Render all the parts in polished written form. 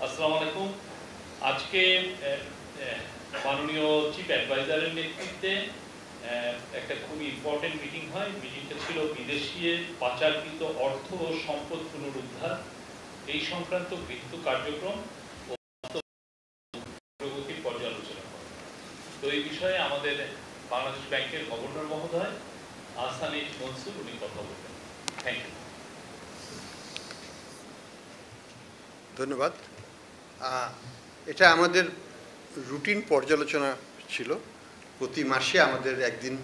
আসসালামু আলাইকুম। আজকে মাননীয় চিফ অ্যাডভাইজারের নেতৃত্বে একটা খুব ইম্পর্টেন্ট মিটিং হয়। মিটিংটা ছিল বিদেশি পাচারকৃত অর্থ ও সম্পদ পুনরুদ্ধার এই সংক্রান্ত গৃহীত কার্যক্রম ও প্রগতির পর্যালোচনা করে। তো এই বিষয়ে আমাদের বাংলাদেশ ব্যাংকের গভর্নর মহোদয় আহসান এইচ মনসুর উনি কথা বলবেন। Thank you. ধন্যবাদ। এটা আমাদের রুটিন পর্যালোচনা ছিল। প্রতি মাসে আমাদের একদিন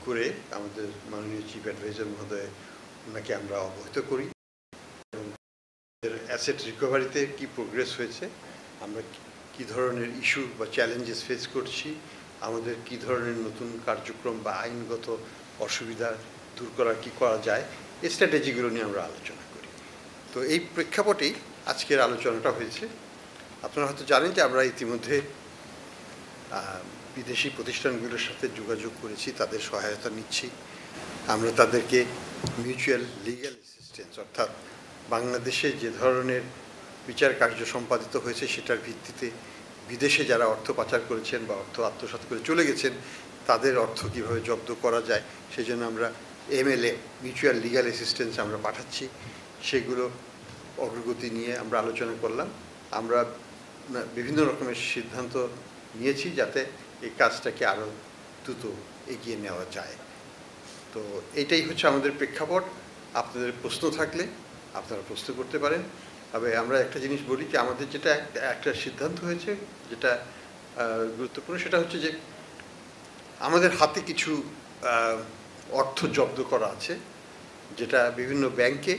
করে আমাদের মাননীয় চিফ অ্যাডভাইজার মহোদয় ওনাকে আমরা অবহিত করি এবং অ্যাসেট রিকভারিতে কি প্রোগ্রেস হয়েছে, আমরা কি ধরনের ইস্যু বা চ্যালেঞ্জেস ফেস করছি, আমাদের কি ধরনের নতুন কার্যক্রম বা আইনগত অসুবিধা দূর করা কি করা যায়, এই স্ট্র্যাটেজিগুলো নিয়ে আমরা আলোচনা করি। তো এই প্রেক্ষাপটেই আজকের আলোচনাটা হয়েছে। আপনারা হয়তো জানেন যে আমরা ইতিমধ্যে বিদেশি প্রতিষ্ঠানগুলোর সাথে যোগাযোগ করেছি, তাদের সহায়তা নিচ্ছি। আমরা তাদেরকে মিউচুয়াল লিগ্যাল অ্যাসিস্ট্যান্স অর্থাৎ বাংলাদেশে যে ধরনের বিচার কার্য সম্পাদিত হয়েছে সেটার ভিত্তিতে বিদেশে যারা অর্থ পাচার করেছেন বা অর্থ আত্মসাৎ করে চলে গেছেন তাদের অর্থ কীভাবে জব্দ করা যায় সেই জন্য আমরা MLA মিউচুয়াল লিগ্যাল অ্যাসিস্ট্যান্স আমরা পাঠাচ্ছি। সেগুলো অগ্রগতি নিয়ে আমরা আলোচনা করলাম। আমরা বিভিন্ন রকমের সিদ্ধান্ত নিয়েছি যাতে এই কাজটাকে আরও দ্রুত এগিয়ে নেওয়া যায়। তো এটাই হচ্ছে আমাদের প্রেক্ষাপট। আপনাদের প্রশ্ন থাকলে আপনারা প্রশ্ন করতে পারেন। তবে আমরা একটা জিনিস বলি যে আমাদের যেটা একটা সিদ্ধান্ত হয়েছে যেটা গুরুত্বপূর্ণ, সেটা হচ্ছে যে আমাদের হাতে কিছু অর্থ জব্দ করা আছে যেটা বিভিন্ন ব্যাংকে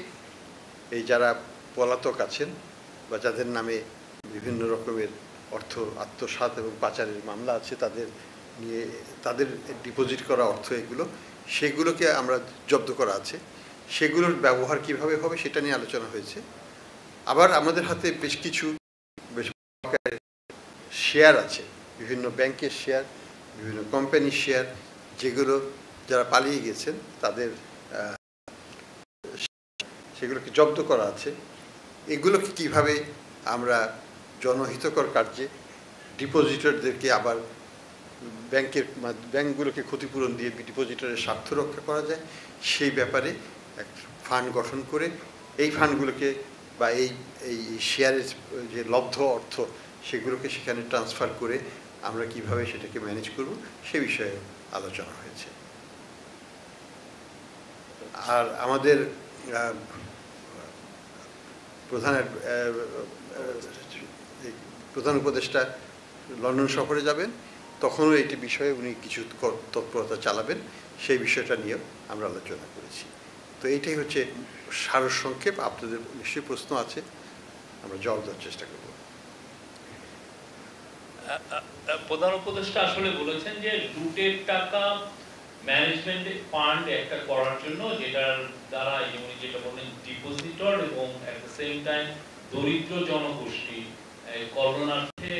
এই যারা পলাতক আছেন বা যাদের নামে বিভিন্ন রকমের অর্থ আত্মসাৎ এবং পাচারের মামলা আছে তাদের নিয়ে তাদের ডিপোজিট করা অর্থ সেগুলোকে আমরা জব্দ করা আছে। সেগুলোর ব্যবহার কিভাবে হবে সেটা নিয়ে আলোচনা হয়েছে। আবার আমাদের হাতে বেশ কিছু শেয়ার আছে, বিভিন্ন ব্যাংকের শেয়ার, বিভিন্ন কোম্পানির শেয়ার, যেগুলো যারা পালিয়ে গেছেন তাদের সেগুলোকে জব্দ করা আছে। এগুলোকে কিভাবে আমরা জনহিতকর কার্যে ডিপোজিটরদেরকে আবার ব্যাংকগুলোকে ক্ষতিপূরণ দিয়ে ডিপোজিটরের স্বার্থ রক্ষা করা যায় সেই ব্যাপারে এক ফান্ড গঠন করে এই ফান্ডগুলোকে বা এই শেয়ারের যে লব্ধ অর্থ সেগুলোকে সেখানে ট্রান্সফার করে আমরা কিভাবে সেটাকে ম্যানেজ করব সে বিষয়ে আলোচনা হয়েছে। আর আমাদের প্রধান উপদেষ্টা লন্ডন সফরে যাবেন, তখনও এটি বিষয়ে উনি কিছু তৎপরতা চালাবেন, সেই বিষয়টা নিয়েও আমরা আলোচনা করেছি। তো এইটাই হচ্ছে সারসংক্ষেপ। আপনাদের নিশ্চয়ই প্রশ্ন আছে, আমরা জবাব দেওয়ার চেষ্টা করব। প্রধান উপদেষ্টা আসলে বলেছেন যে লুটের টাকা ম্যানেজমেন্ট ফান্ড একটা করার জন্য যেটার দ্বারা যেটা বলেন ডিপোজিটর এবং অ্যাট দ্য সেম টাইম দরিদ্র জনগোষ্ঠী করোনার্থে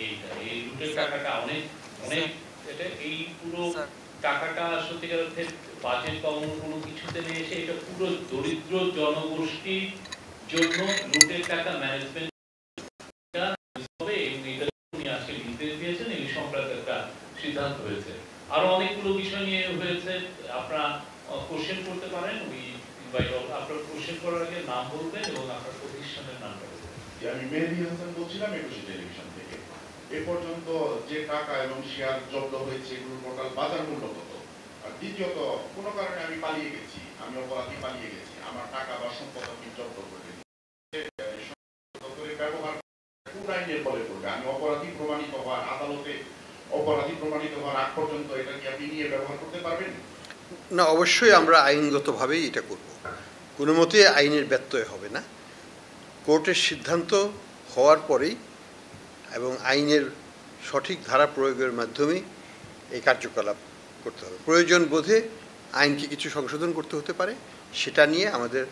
এই লুটের টাকাটা অনেক এটা এই পুরো টাকাটা সত্যিকার অর্থে বাজেট বা অন্য কোনো কিছুতে নিয়ে এসে এটা পুরো দরিদ্র জনগোষ্ঠীর জন্য লুটের টাকা ম্যানেজমেন্ট সিদ্ধান্ত হয়েছে। আরো অনেকগুলো বিষয় নিয়ে হয়েছে, আপনারা কোশ্চেন করতে পারেন। আপনার কোশ্চেন করার আগে নাম বলবেন এবং আপনার প্রতিষ্ঠানের নামটা বলবেন। আমি মেহেদী হাসান বলছিলাম একুশে টেলিভিশন থেকে। এ পর্যন্ত যে টাকা এবং শেয়ার জব্দ হয়েছে এগুলোর টোটাল বাজার মূল্য কত? আর দ্বিতীয়ত, কোনো কারণে আমি পালিয়ে গেছি, আমি অপরাধী পালিয়ে গেছি, আমার টাকা বা সম্পদ আপনি জব্দ করলেন, ব্যবহার কোন আইনের বলে করবে? আমি অপরাধী প্রমাণিত হওয়ার আদালতে অপরাধী প্রমাণিত হওয়ার আগ পর্যন্ত এটা কি আপনি নিয়ে ব্যবহার করতে পারবেন? না, অবশ্যই আমরা আইনগতভাবেই এটা করব, কোনো মতে আইনের ব্যত্যয় হবে না। কোর্টের সিদ্ধান্ত হওয়ার পরেই এবং আইনের সঠিক ধারা প্রয়োগের মাধ্যমেই এই কার্যকলাপ করতে হবে। প্রয়োজন বোধে আইনকে কিছু সংশোধন করতে হতে পারে, সেটা নিয়ে আমাদের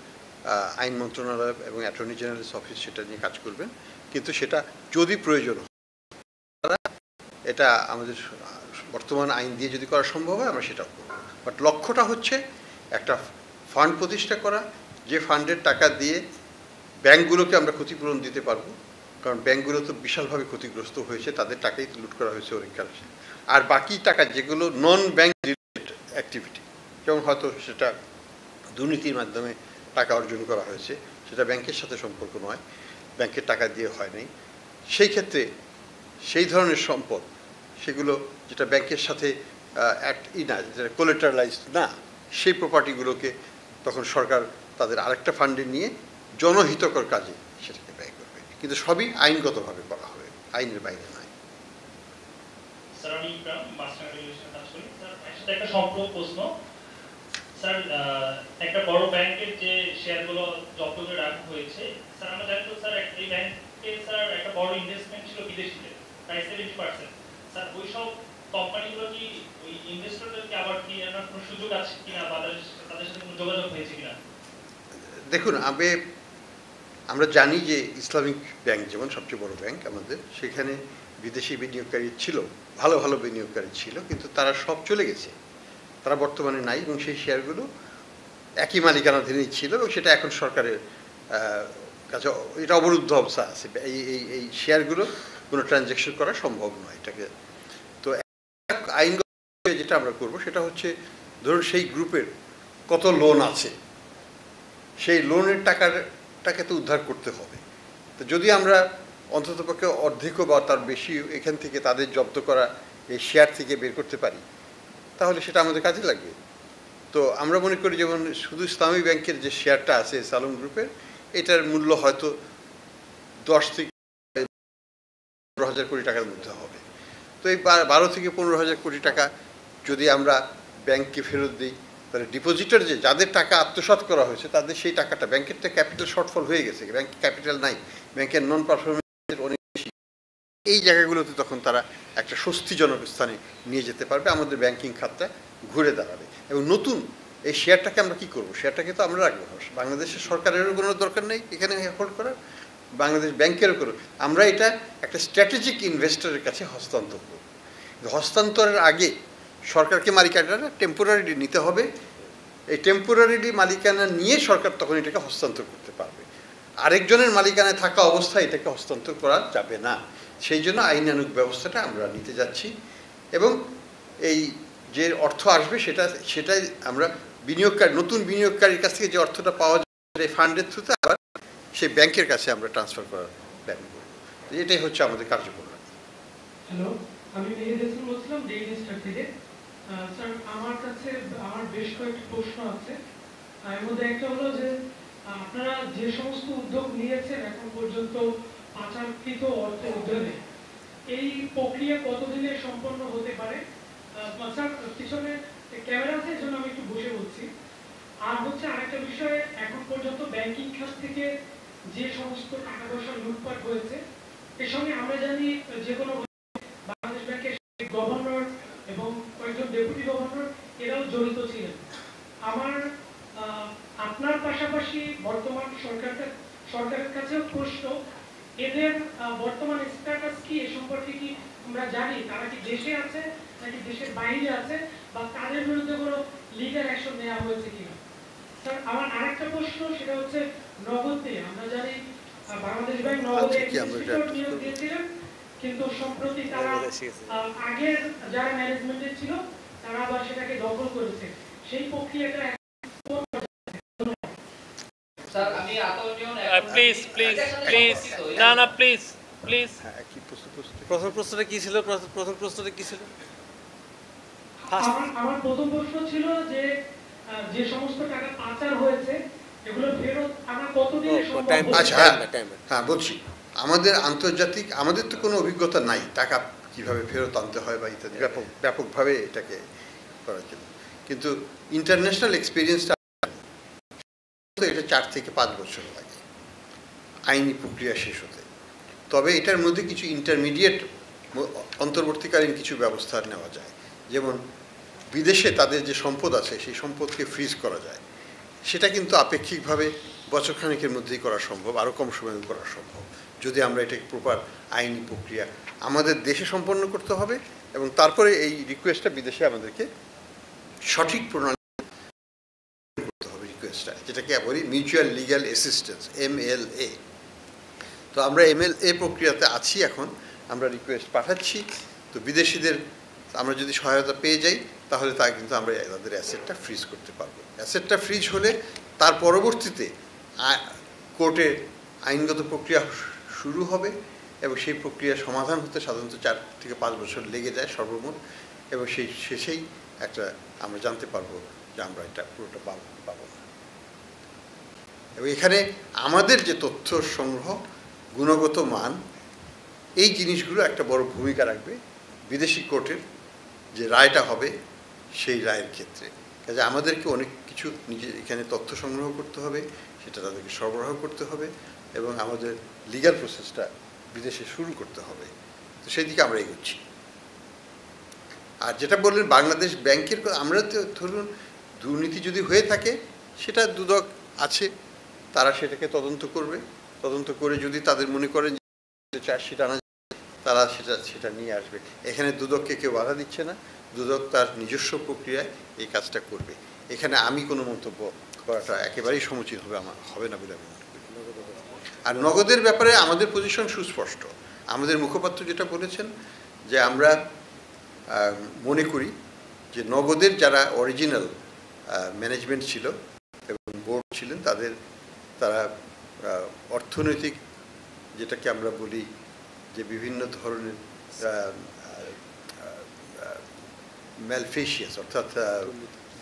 আইন মন্ত্রণালয় এবং অ্যাটর্নি জেনারেলস অফিস সেটা নিয়ে কাজ করবেন। কিন্তু সেটা যদি প্রয়োজন হয়, এটা আমাদের বর্তমান আইন দিয়ে যদি করা সম্ভব হয় আমরা সেটাও করব। বাট লক্ষ্যটা হচ্ছে একটা ফান্ড প্রতিষ্ঠা করা, যে ফান্ডের টাকা দিয়ে ব্যাংকগুলোকে আমরা ক্ষতিপূরণ দিতে পারবো, কারণ ব্যাংকগুলো তো বিশালভাবে ক্ষতিগ্রস্ত হয়েছে, তাদের টাকাই তো লুট করা হয়েছে অনেক কাছে। আর বাকি টাকা যেগুলো নন ব্যাংক রিলেটেড অ্যাক্টিভিটি, যেমন হয়তো সেটা দুর্নীতির মাধ্যমে টাকা অর্জন করা হয়েছে, সেটা ব্যাংকের সাথে সম্পর্ক নয়, ব্যাংকের টাকা দিয়ে হয় নাই, সেই ক্ষেত্রে সেই ধরনের সম্পদ সেগুলো যেটা ব্যাংকের সাথে না, যেটা কোলেটারালাইজড না, সেই প্রপার্টিগুলোকে তখন সরকার তাদের আরেকটা ফান্ডে নিয়ে জনহিতকর কাজে সেটাকে ব্যয় করবে, কিন্তু সবই আইনগতভাবে করা হবে, আইনের বাইরে নয়। স্যার আমি মাস্টার রেগুলেশন কাজ করি স্যার, একসাথে একটা সম্পূর্ণ প্রশ্ন স্যার, একটা বড় ব্যাংকের যে শেয়ারগুলো জব্দ করে রাখা হয়েছে স্যার, আমরা জানি তো স্যার এই ব্যাংকে স্যার একটা বড় ইনভেস্টমেন্ট ছিল বিদেশিতে প্রায় 70%। স্যার ওই সব কোম্পানিগুলো কি ওই ইনভেস্টরদেরকে আবার কি আনার কোনো সুযোগ আছে কিনা বা তাদের সাথে কোনো যোগাযোগ হয়েছে কিনা? দেখুন, আমরা জানি যে ইসলামিক ব্যাংক যেমন সবচেয়ে বড় ব্যাংক আমাদের, সেখানে বিদেশি বিনিয়োগকারী ছিল, ভালো ভালো বিনিয়োগকারী ছিল, কিন্তু তারা সব চলে গেছে, তারা বর্তমানে নাই, এবং সেই শেয়ারগুলো একই মালিকানাধীনই ছিল, এবং সেটা এখন সরকারের কাছে এটা অবরুদ্ধ অবস্থা আছে। এই শেয়ারগুলো কোনো ট্রানজ্যাকশন করা সম্ভব নয় এটাকে। তো আইনগত যেটা আমরা করব সেটা হচ্ছে, ধরুন সেই গ্রুপের কত লোন আছে, সেই লোনের টাকাকে তো উদ্ধার করতে হবে। তো যদি আমরা অন্ততপক্ষে অর্ধেক বা তার বেশি এখান থেকে তাদের জব্দ করা এই শেয়ার থেকে বের করতে পারি, তাহলে সেটা আমাদের কাজে লাগবে। তো আমরা মনে করি যেমন শুধু ইসলামী ব্যাংকের যে শেয়ারটা আছে সালম গ্রুপের, এটার মূল্য হয়তো 10 থেকে 15,000 কোটি টাকার মধ্যে হবে। তো এই 12 থেকে 15,000 কোটি টাকা যদি আমরা ব্যাংককে ফেরত দিই, তাহলে ডিপোজিটর যে যাদের টাকা আত্মসাৎ করা হয়েছে তাদের সেই টাকাটা, ব্যাংকের তো ক্যাপিটাল শর্টফল হয়ে গেছে, ব্যাংকে ক্যাপিটাল নাই, ব্যাংকের নন পারফরমেন্সের অনেক বেশি, এই জায়গাগুলোতে তখন তারা একটা স্বস্তিজনক স্থানে নিয়ে যেতে পারবে, আমাদের ব্যাংকিং খাতটা ঘুরে দাঁড়াবে। এবং নতুন এই শেয়ারটাকে আমরা কী করবো, শেয়ারটাকে তো আমরা রাখবো, বাংলাদেশের সরকারেরও কোনো দরকার নেই এখানে হোল্ড করার, বাংলাদেশ ব্যাংকেরও করো, আমরা এটা একটা স্ট্র্যাটেজিক ইনভেস্টরের কাছে হস্তান্তর করব। হস্তান্তরের আগে সরকারকে মালিকানাটা টেম্পোরারিলি নিতে হবে, এই টেম্পোরারিলি মালিকানা নিয়ে সরকার তখন এটাকে হস্তান্তর করতে পারবে, আরেকজনের মালিকানায় থাকা অবস্থায় এটাকে হস্তান্তর করা যাবে না। সেই জন্য আইনানুগ ব্যবস্থাটা আমরা নিতে যাচ্ছি, এবং এই যে অর্থ আসবে সেটাই আমরা নতুন বিনিয়োগকারীর কাছ থেকে যে অর্থটা পাওয়া যাবে ফান্ডের থ্রুতে আবার সেই ব্যাংকের কাছে আমরা ট্রান্সফার করার প্ল্যান করব। এটাই হচ্ছে আমাদের কার্যক্রম। হ্যালো, আমি মেহেদি হাসান বলছিলাম ডেইলি স্টার থেকে। স্যার, আমার কাছে বেশ কয়েকটি প্রশ্ন আছে। এর মধ্যে একটা হলো যে আপনারা যে সমস্ত উদ্যোগ নিয়েছেন এখন পর্যন্ত পাচারকৃত অর্থ উদ্ধারে, এই প্রক্রিয়া কতদিনে সম্পন্ন হতে পারে? স্যার, পিছনে ক্যামেরা আছে, এই জন্য আমি একটু বসে বলছি। আর হচ্ছে আরেকটা বিষয়, এখন পর্যন্ত ব্যাংকিং খাত থেকে যে সমস্ত টাকা পয়সা লুটপাট হয়েছে, এর সঙ্গে আমরা জানি যে কোনো বাংলাদেশ ব্যাংকের গভর্নর এবং কয়েকজন ডেপুটি গভর্নর এরাও জড়িত ছিলেন। আপনার পাশাপাশি বর্তমান সরকারের কাছেও প্রশ্ন, এদের বর্তমান স্ট্যাটাস কি, এ সম্পর্কে কি আমরা জানি? তারা কি দেশে আছে নাকি দেশের বাইরে আছে, বা তাদের বিরুদ্ধে কোনো লিগ্যাল অ্যাকশন নেওয়া হয়েছে কিনা? স্যার, আমার আরেকটা প্রশ্ন, সেটা হচ্ছে নগদ নিয়ে। আমরা জানি বাংলাদেশ ব্যাংক নগদে নিয়োগ দিয়েছিলেন, কিন্তু সম্প্রতি তারা আগের যারা ম্যানেজমেন্টে ছিল তারা আবার সেটাকে দখল করেছে। সেই প্রক্রিয়াটা স্যার, আমি প্লিজ প্রথম প্রশ্নটা কি ছিল? আমার প্রথম প্রশ্ন ছিল যে সমস্ত টাকা পাচার হয়েছে এগুলো ফেরত আনা কতদিনে সম্ভব? আচ্ছা, হ্যাঁ বলছি, আমাদের তো কোনো অভিজ্ঞতা নাই টাকা কিভাবে ফেরত আনতে হয় বা ইত্যাদি ব্যাপকভাবে এটাকে করার জন্য, কিন্তু ইন্টারন্যাশনাল এক্সপিরিয়েন্সটা এটা 4 থেকে 5 বছর লাগে আইনি প্রক্রিয়া শেষ হতে। তবে এটার মধ্যে কিছু ইন্টারমিডিয়েট অন্তর্বর্তীকালীন কিছু ব্যবস্থা নেওয়া যায়, যেমন বিদেশে তাদের যে সম্পদ আছে সেই সম্পদকে ফ্রিজ করা যায়, সেটা কিন্তু আপেক্ষিকভাবে বছরখানেকের মধ্যেই করা সম্ভব, আরও কম সময়ে করা সম্ভব, যদি আমরা এটাকে প্রপার আইনি প্রক্রিয়া আমাদের দেশে সম্পন্ন করতে হবে, এবং তারপরে এই রিকোয়েস্টটা বিদেশে আমাদেরকে সঠিক প্রণালী করতে হবে রিকোয়েস্ট। প্রসেসটা, যেটাকে বলি মিউচুয়াল লিগ্যাল অ্যাসিস্ট্যান্স, MLA। তো আমরা MLA প্রক্রিয়াতে আছি এখন, আমরা রিকোয়েস্ট পাঠাচ্ছি। তো বিদেশিদের আমরা যদি সহায়তা পেয়ে যাই তাহলে তা কিন্তু আমরা তাদের অ্যাসেটটা ফ্রিজ করতে পারবো। অ্যাসেটটা ফ্রিজ হলে তার পরবর্তীতে কোর্টে আইনগত প্রক্রিয়া শুরু হবে এবং সেই প্রক্রিয়া সমাধান হতে সাধারণত 4 থেকে 5 বছর লেগে যায় সর্বমোট, এবং সেই শেষেই একটা আমরা জানতে পারবো যে আমরা এটা পুরোটা পাবো না। এবং এখানে আমাদের যে তথ্য সংগ্রহ, গুণগত মান, এই জিনিসগুলো একটা বড় ভূমিকা রাখবে বিদেশি কোর্টের যে রায়টা হবে সেই রায়ের ক্ষেত্রে। কাজে আমাদেরকে অনেক কিছু নিজে এখানে তথ্য সংগ্রহ করতে হবে, সেটা তাদেরকে সরবরাহ করতে হবে এবং আমাদের লিগ্যাল প্রসেসটা বিদেশে শুরু করতে হবে। তো সেই দিকে আমরা এগোচ্ছি। আর যেটা বললেন বাংলাদেশ ব্যাংকের, আমরা তো ধরুন দুর্নীতি যদি হয়ে থাকে সেটা দুদক আছে, তারা সেটাকে তদন্ত করবে। তদন্ত করে যদি তাদের মনে করেন যে চার্জশিট আনা, তারা সেটা নিয়ে আসবে। এখানে দুদককে কেউ বাধা দিচ্ছে না, দুদক তার নিজস্ব প্রক্রিয়ায় এই কাজটা করবে। এখানে আমি কোনো মন্তব্য করাটা একেবারেই সমুচিত হবে না বলে আমি মনে করি। আর নগদের ব্যাপারে আমাদের পজিশন সুস্পষ্ট। আমাদের মুখপাত্র যেটা বলেছেন যে আমরা মনে করি যে নগদের যারা অরিজিনাল ম্যানেজমেন্ট ছিল এবং বোর্ড ছিলেন তারা অর্থনৈতিক, যেটাকে আমরা বলি যে বিভিন্ন ধরনের ম্যালফেশিয়াস অর্থাৎ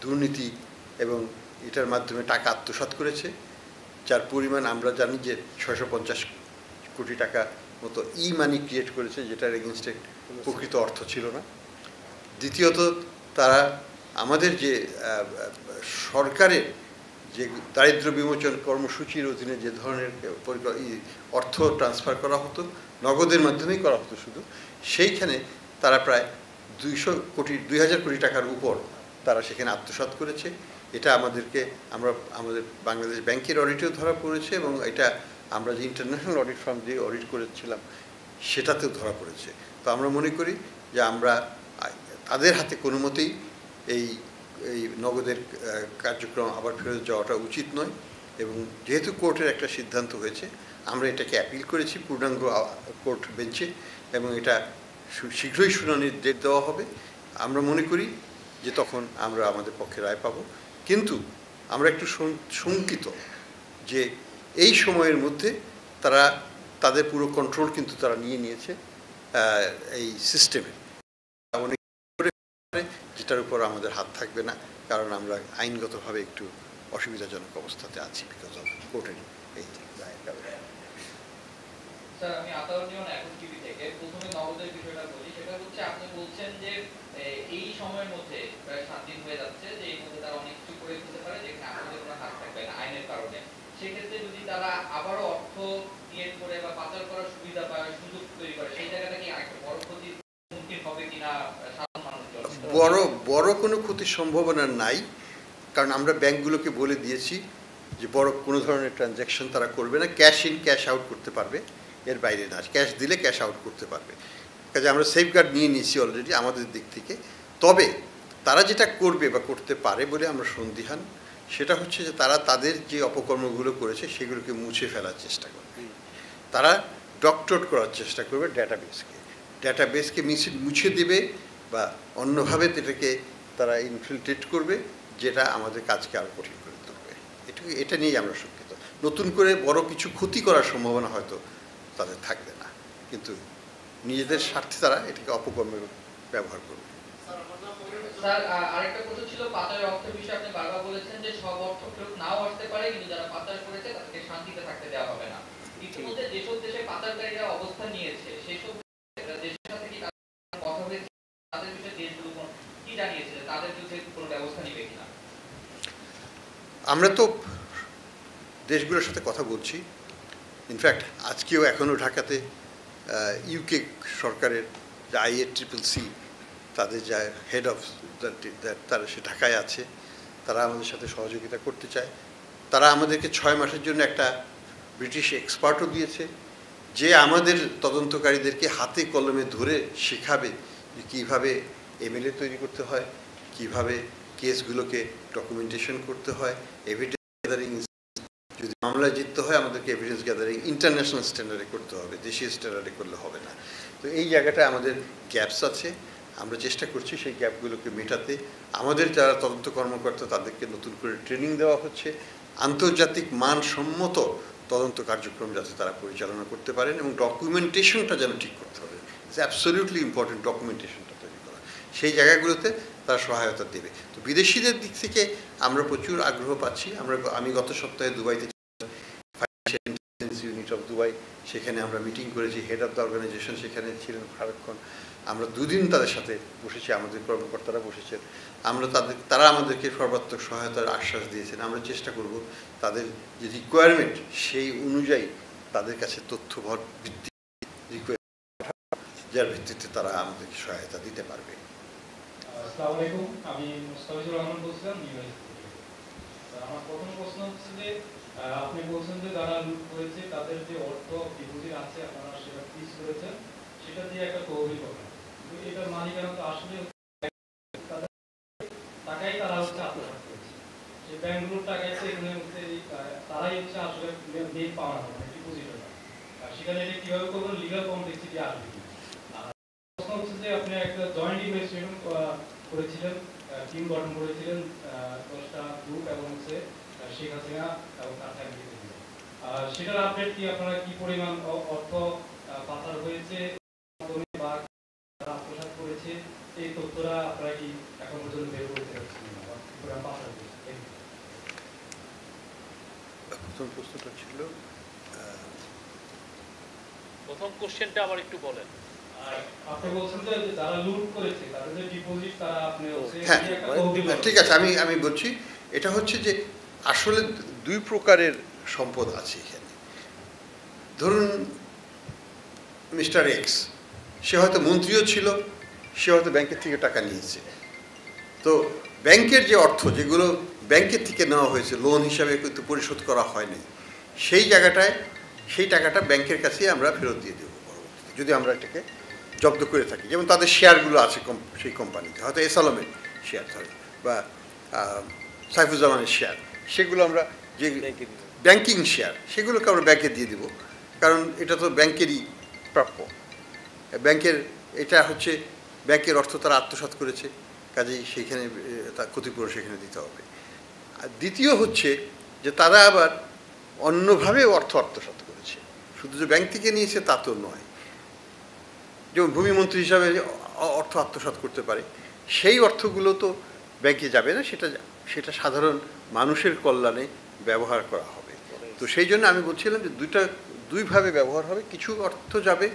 দুর্নীতি এবং এটার মাধ্যমে টাকা আত্মসাৎ করেছে, যার পরিমাণ আমরা জানি যে 650 কোটি টাকা মতো মানি ক্রিয়েট করেছে, যেটার এগেনস্টে প্রকৃত অর্থ ছিল না। দ্বিতীয়ত তারা আমাদের যে সরকারের যে দারিদ্র্য বিমোচন কর্মসূচির অধীনে যে ধরনের অর্থ ট্রান্সফার করা হতো, নগদের মাধ্যমেই করা হতো শুধু, সেইখানে তারা প্রায় 2000 কোটি টাকার উপর তারা সেখানে আত্মসাৎ করেছে। এটা আমাদের বাংলাদেশ ব্যাংকের অডিটেও ধরা পড়েছে এবং এটা আমরা যে ইন্টারন্যাশনাল অডিট ফার্ম দিয়ে অডিট করেছিলাম সেটাতেও ধরা পড়েছে। তো আমরা মনে করি যে আমরা তাদের হাতে কোনো মতেই এই নগদের কার্যক্রম আবার ফেরত যাওয়াটা উচিত নয়। এবং যেহেতু কোর্টের একটা সিদ্ধান্ত হয়েছে, আমরা এটাকে অ্যাপিল করেছি পূর্ণাঙ্গ কোর্ট বেঞ্চে এবং এটা শীঘ্রই শুনানির ডেট দেওয়া হবে। আমরা মনে করি যে তখন আমরা আমাদের পক্ষে রায় পাব, কিন্তু আমরা একটু শঙ্কিত যে এই সময়ের মধ্যে তাদের পুরো কন্ট্রোল কিন্তু তারা নিয়েছে এই সিস্টেমে, যেটার উপর আমাদের হাত থাকবে না, কারণ আমরা আইনগতভাবে একটু অসুবিধাজনক অবস্থাতে আছি বিকজ অফ কোর্টের এই রায়ের কারণে। স্যার, আমি আতাউর নিয়ন এখন টিভি থেকে প্রথমে নগদের বিষয়টা বলি। সেটা হচ্ছে আপনি বলছেন যে এই সময়ের মধ্যে প্রায় 7 দিন হয়ে যাচ্ছে, যে এই মধ্যে তারা অনেক কিছু করে দিতে পারে যেখানে আমাদের কোনো হাত থাকবে না আইনের কারণে। সেক্ষেত্রে যদি তারা আবারও অর্থ ক্রিয়েট করে বা পাচার করার সুবিধা পায়, সুযোগ তৈরি করে, সেই জায়গাটা কি একটা বড় ক্ষতির সম্মুখীন হবে কিনা সাধারণ মানুষজন? বড় কোনো ক্ষতির সম্ভাবনা নাই, কারণ আমরা ব্যাংকগুলোকে বলে দিয়েছি যে বড় কোনো ধরনের ট্রানজ্যাকশন তারা করবে না, ক্যাশ ইন ক্যাশ আউট করতে পারবে, এর বাইরে না। ক্যাশ দিলে ক্যাশ আউট করতে পারবে। কাজে আমরা সেফগার্ড নিয়ে নিয়েছি অলরেডি আমাদের দিক থেকে। তবে তারা যেটা করবে বা করতে পারে বলে আমরা সন্দিহান, সেটা হচ্ছে যে তারা তাদের যে অপকর্মগুলো করেছে সেগুলোকে মুছে ফেলার চেষ্টা করবে। তারা ডকটট করার চেষ্টা করবে ডেটাবেসকে মুছে দেবে বা অন্যভাবে এটাকে তারা ইনফিল্ট্রেট করবে, যেটা আমাদের কাজকে আরও কঠিন করে তুলবে। এটা নিয়েই আমরা শঙ্কিত। নতুন করে বড় কিছু ক্ষতি করার সম্ভাবনা হয়তো তাদের থাকবে না, কিন্তু নিজেদের স্বার্থে তারা এটাকে অপকর্মের ব্যবহার করবে। স্যার, আরেকটা প্রশ্ন ছিল পাচারের অর্থের বিষয়ে। আপনি বারবার বলেছেন যে সব অর্থ ফেরত নাও আসতে পারে, কিন্তু যারা পাচার করেছে তাদেরকে শান্তিতে থাকতে দেওয়া হবে না। ইতিমধ্যে যেসব দেশে পাচারকারীরা অবস্থান নিয়েছে সেসব দেশের সাথে কি কথা হয়েছে? তাদের বিষয়ে দেশগুলো কি জানিয়েছে, তাদের বিরুদ্ধে কোনো ব্যবস্থা নেবে কিনা? আমরা তো দেশগুলোর সাথে কথা বলছি। ইনফ্যাক্ট আজকেও এখনও ঢাকাতে ইউকে সরকারের যে IACCC, তাদের যা হেড অফ তারা সে ঢাকায় আছে, তারা আমাদের সাথে সহযোগিতা করতে চায়। তারা আমাদেরকে 6 মাসের জন্য একটা ব্রিটিশ এক্সপার্টও দিয়েছে, যে আমাদের তদন্তকারীদেরকে হাতে কলমে ধরে শেখাবে যে কীভাবে MLA তৈরি করতে হয়, কীভাবে কেসগুলোকে ডকুমেন্টেশন করতে হয়, এভিডেন্স গ্যাদারিং, যদি মামলায় জিততে হয় আমাদেরকে এভিডেন্স গ্যাদারিং ইন্টারন্যাশনাল স্ট্যান্ডার্ডে করতে হবে, দেশীয় স্ট্যান্ডার্ডে করলে হবে না। তো এই জায়গাটায় আমাদের গ্যাপস আছে, আমরা চেষ্টা করছি সেই গ্যাপগুলোকে মেটাতে। আমাদের যারা তদন্ত কর্মকর্তা তাদেরকে নতুন করে ট্রেনিং দেওয়া হচ্ছে, আন্তর্জাতিক মানসম্মত তদন্ত কার্যক্রম যাতে তারা পরিচালনা করতে পারেন, এবং ডকুমেন্টেশনটা যেন ঠিক করতে হবে। ইটস অ্যাবসলিউটলি ইম্পর্টেন্ট ডকুমেন্টেশনটা তৈরি করা, সেই জায়গাগুলোতে তারা সহায়তা দেবে। তো বিদেশিদের দিক থেকে আমরা প্রচুর আগ্রহ পাচ্ছি। আমি গত সপ্তাহে দুবাইতে financial intelligence unit of Dubai, সেখানে আমরা মিটিং করেছি, হেড অফ দ্য অর্গানাইজেশন সেখানে ছিলেন সারাক্ষণ। আমরা দুদিন তাদের সাথে বসেছি, আমাদের কর্মকর্তারা বসেছেন। তারা আমাদেরকে সর্বাত্মক সহায়তার আশ্বাস দিয়েছেন। আমরা চেষ্টা করব তাদের যে রিকোয়ারমেন্ট সেই অনুযায়ী তাদের কাছে তথ্য ভিত্তিক যার ভিত্তিতে তারা আমাদেরকে সহায়তা দিতে পারবে। আসসালামু আলাইকুম, আমি মুস্তাফিজুর রহমান বলছিলাম ইউএস থেকে। আমার প্রথম প্রশ্ন হচ্ছে যে আপনি বলছেন যে যারা লুট করেছে তাদের যে অর্থ ডিপোজিট আছে আপনারা সেটা ফ্রিজ করেছেন, সেটা দিয়ে একটা তহবিল করেন, কিন্তু এটার মালিকানা তো আসলে টাকাই তারা হচ্ছে আত্মসাৎ করেছে। সেই ব্যাংকগুলোর টাকাই তো এখানে হচ্ছে তারাই হচ্ছে আসলে মেন পাওয়া হবে ডিপোজিটের, সেখানে এটা কিভাবে করবেন, লিগাল কমপ্লেক্সিটি আসবে। প্রশ্ন হচ্ছে যে আপনি একটা জয়েন্ট ইনভেস্টমেন্ট করেছিলেন, টিম গঠন করেছিলেন 10টা গ্রুপ এবং হচ্ছে শেখ হাসিনা এবং তার ফ্যামিলি, সেটার আপডেট কি, আপনারা কি পরিমাণ অর্থ পাচার হয়েছে বা আত্মসাৎ করেছে, এই তথ্যরা আপনারা কি এখন পর্যন্ত বের করতে পারছেন না বা কি পরিমাণ পাচার হয়েছে? প্রথম প্রশ্নটা ছিল, প্রথম কোশ্চেনটা আবার একটু বলেন। আপনি বলছেন যে যারা লুট করেছে তাদের যে ডিপোজিট তারা আপনি হ্যাঁ ঠিক আছে, আমি বলছি। এটা হচ্ছে যে আসলে দুই প্রকারের সম্পদ আছে এখানে। ধরুন মিস্টার এক্স, সে হয়তো মন্ত্রীও ছিল, সে হয়তো ব্যাংকের থেকে টাকা নিয়েছে। তো ব্যাংকের যে অর্থ যেগুলো ব্যাংকের থেকে নেওয়া হয়েছে লোন হিসাবে কিন্তু পরিশোধ করা হয়নি, সেই টাকাটা ব্যাংকের কাছে আমরা ফেরত দিয়ে দেবো পরবর্তীতে, যদি আমরা এটাকে জব্দ করে থাকি। যেমন তাদের শেয়ারগুলো আছে সেই কোম্পানিতে, হয়তো এস আলমের শেয়ার ধরে বা সাইফুজ্জামানের শেয়ার, সেগুলো আমরা যে ব্যাংকিং শেয়ার সেগুলোকে আমরা ব্যাংকে দিয়ে দেবো, কারণ এটা তো ব্যাংকেরই প্রাপ্য। এটা হচ্ছে ব্যাংকের অর্থ তারা আত্মসাৎ করেছে, কাজেই সেইখানে তার ক্ষতিপূরণ সেখানে দিতে হবে। আর দ্বিতীয় হচ্ছে যে তারা আবার অন্যভাবে অর্থ আত্মসাৎ করেছে, শুধু যে ব্যাংক থেকে নিয়েছে তা তো নয়। যেমন ভূমিমন্ত্রী হিসাবে অর্থ আত্মসাৎ করতে পারে, সেই অর্থগুলো তো ব্যাংকে যাবে না, সেটা সাধারণ মানুষের কল্যাণে ব্যবহার করা হবে। তো সেই জন্য আমি বলছিলাম যে দুইভাবে ব্যবহার হবে। কিছু অর্থ যাবে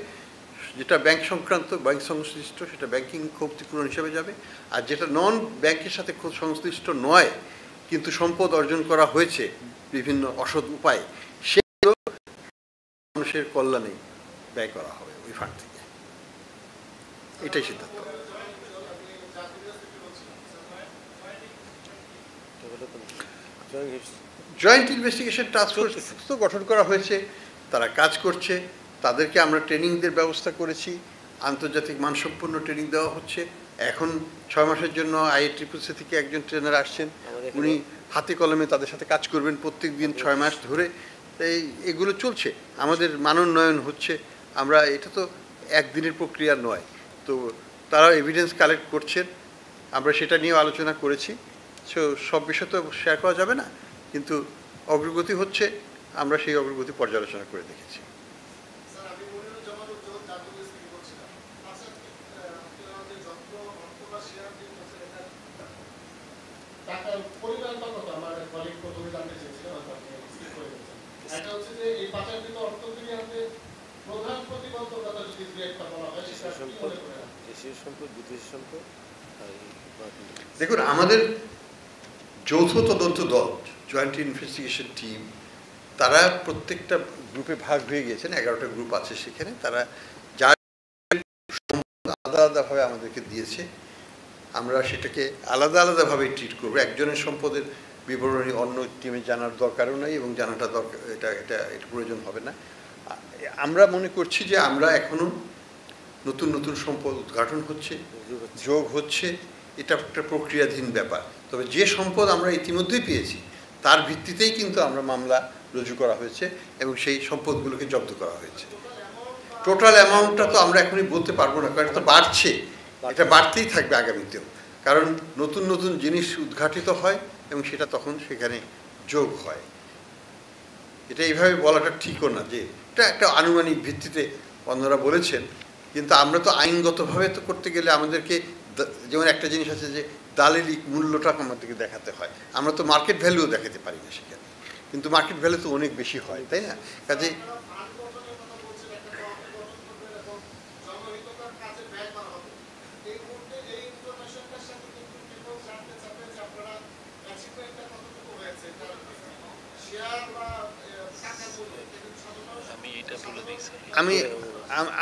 যেটা ব্যাংক সংক্রান্ত, ব্যাংক সংশ্লিষ্ট, সেটা ব্যাংকিং ক্ষতিপূরণ হিসাবে যাবে। আর যেটা নন ব্যাংকের সাথে সংশ্লিষ্ট নয় কিন্তু সম্পদ অর্জন করা হয়েছে বিভিন্ন অসৎ উপায়ে, সেগুলো মানুষের কল্যাণে ব্যয় করা হবে ওই ফান্ড থেকে। এটাই সিদ্ধান্ত। জয়েন্ট ইনভেস্টিগেশন টাস্ক ফোর্স তো গঠন করা হয়েছে, তারা কাজ করছে। তাদেরকে আমরা ট্রেনিংদের ব্যবস্থা করেছি, আন্তর্জাতিক মানসম্পন্ন ট্রেনিং দেওয়া হচ্ছে। এখন 6 মাসের জন্য IAAAC থেকে একজন ট্রেনার আসছেন, উনি হাতে কলমে তাদের সাথে কাজ করবেন প্রত্যেক দিন 6 মাস ধরে। এগুলো চলছে, আমাদের মানোন্নয়ন হচ্ছে। এটা তো একদিনের প্রক্রিয়া নয়, তো তারা এভিডেন্স কালেক্ট করছেন, আমরা সেটা নিয়েও আলোচনা করেছি। সব বিষয় তো শেয়ার করা যাবে না, কিন্তু অগ্রগতি হচ্ছে, আমরা সেই অগ্রগতি পর্যালোচনা করে দেখেছি। দেখুন, আমাদের যৌথ তদন্ত দল, জয়েন্ট ইনভেস্টিগেশন টিম, তারা প্রত্যেকটা গ্রুপে ভাগ হয়ে গিয়েছেন। 11টা গ্রুপ আছে সেখানে। তারা যার আলাদা আলাদাভাবে আমাদেরকে দিয়েছে, আমরা সেটাকে আলাদা আলাদাভাবে ট্রিট করবো। একজনের সম্পদের বিবরণী অন্য টিমে জানার দরকারও নেই এবং জানাটা দরকার, এটা প্রয়োজন হবে না। আমরা মনে করছি যে আমরা এখনও নতুন নতুন সম্পদ উদ্ঘাটন হচ্ছে, যোগ হচ্ছে, এটা একটা প্রক্রিয়াধীন ব্যাপার। তবে যে সম্পদ আমরা ইতিমধ্যেই পেয়েছি তার ভিত্তিতেই কিন্তু আমরা মামলা রুজু করা হয়েছে এবং সেই সম্পদগুলোকে জব্দ করা হয়েছে। টোটাল অ্যামাউন্টটা তো আমরা এখনই বলতে পারবো না, কারণ এটা তো বাড়ছে, এটা বাড়তেই থাকবে আগামীতেও, কারণ নতুন নতুন জিনিস উদ্ঘাটিত হয় এবং সেটা তখন সেখানে যোগ হয়। এটা এইভাবে বলাটা ঠিকও না যে এটা একটা আনুমানিক ভিত্তিতে অন্যরা বলেছেন, কিন্তু আমরা তো আইনগতভাবে তো করতে গেলে আমাদেরকে যেমন একটা জিনিস আছে যে দালালি মূল্যটা আমাদেরকে দেখাতে হয়, আমরা তো মার্কেট ভ্যালুও দেখাতে পারি না সেখানে, কিন্তু মার্কেট ভ্যালু তো অনেক বেশি হয়, তাই না? কাজে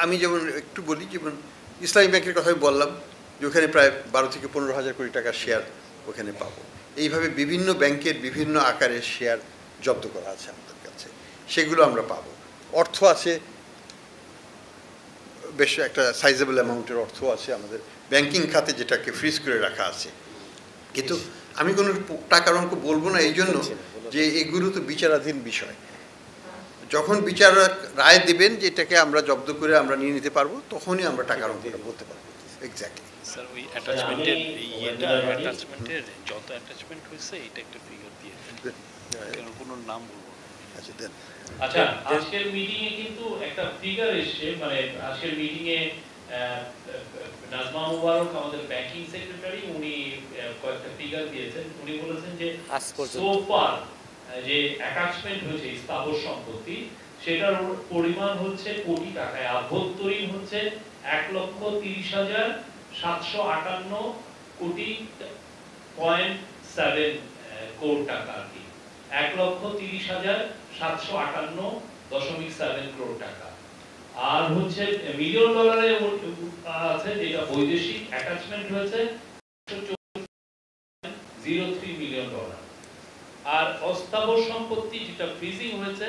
আমি যেমন একটু বলি, যেমন ইসলামী ব্যাংকের কথাই বললাম যে ওখানে প্রায় 12 থেকে 15 হাজার কোটি টাকার শেয়ার ওখানে পাবো। এইভাবে বিভিন্ন ব্যাংকের বিভিন্ন আকারের শেয়ার জব্দ করা আছে আমাদের কাছে, সেগুলো আমরা পাবো। অর্থ আছে, বেশ একটা সাইজেবল অ্যামাউন্টের অর্থ আছে আমাদের ব্যাংকিং খাতে, যেটাকে ফ্রিজ করে রাখা আছে। কিন্তু আমি কোনো টাকার অঙ্ক বলবো না, এই জন্য যে এগুলো তো বিচারাধীন বিষয়। যখন বিচারক রায় দেবেন যে এটাকে আমরা জব্দ করে আমরা নিয়ে নিতে পারবো, তখনই আমরা টাকার অঙ্কটা বলতে পারবো। এক্স্যাক্টলি স্যার, ওই অ্যাটাচমেন্টের অ্যাটাচমেন্টের যত অ্যাটাচমেন্ট হয়েছে এটা একটা ফিগার দিয়ে দেন, কোনো নাম বলবো। আচ্ছা দেন। আচ্ছা, আজকের মিটিং এ কিন্তু একটা ফিগার এসেছে, মানে আজকের মিটিং এ নাজমা মুবারক আমাদের ব্যাংকিং সেক্রেটারি, উনি কয়েকটা ফিগার দিয়েছেন। উনি বলেছেন যে সো ফার যে অ্যাটাচমেন্ট হয়েছে স্থাবর সম্পত্তি, সেটার পরিমাণ হচ্ছে কোটি টাকায়, আভ্যন্তরীণ হচ্ছে 1,30,758 কোটি 0.7 কোটি টাকা আর কি, 1,30,758.7 কোটি টাকা। আর হচ্ছে মিলিয়ন ডলারে আছে যেটা বৈদেশিক অ্যাটাচমেন্ট হয়েছে 0.03 মিলিয়ন ডলার। আর অস্থাবর সম্পত্তি যেটা ফ্রিজিং হয়েছে,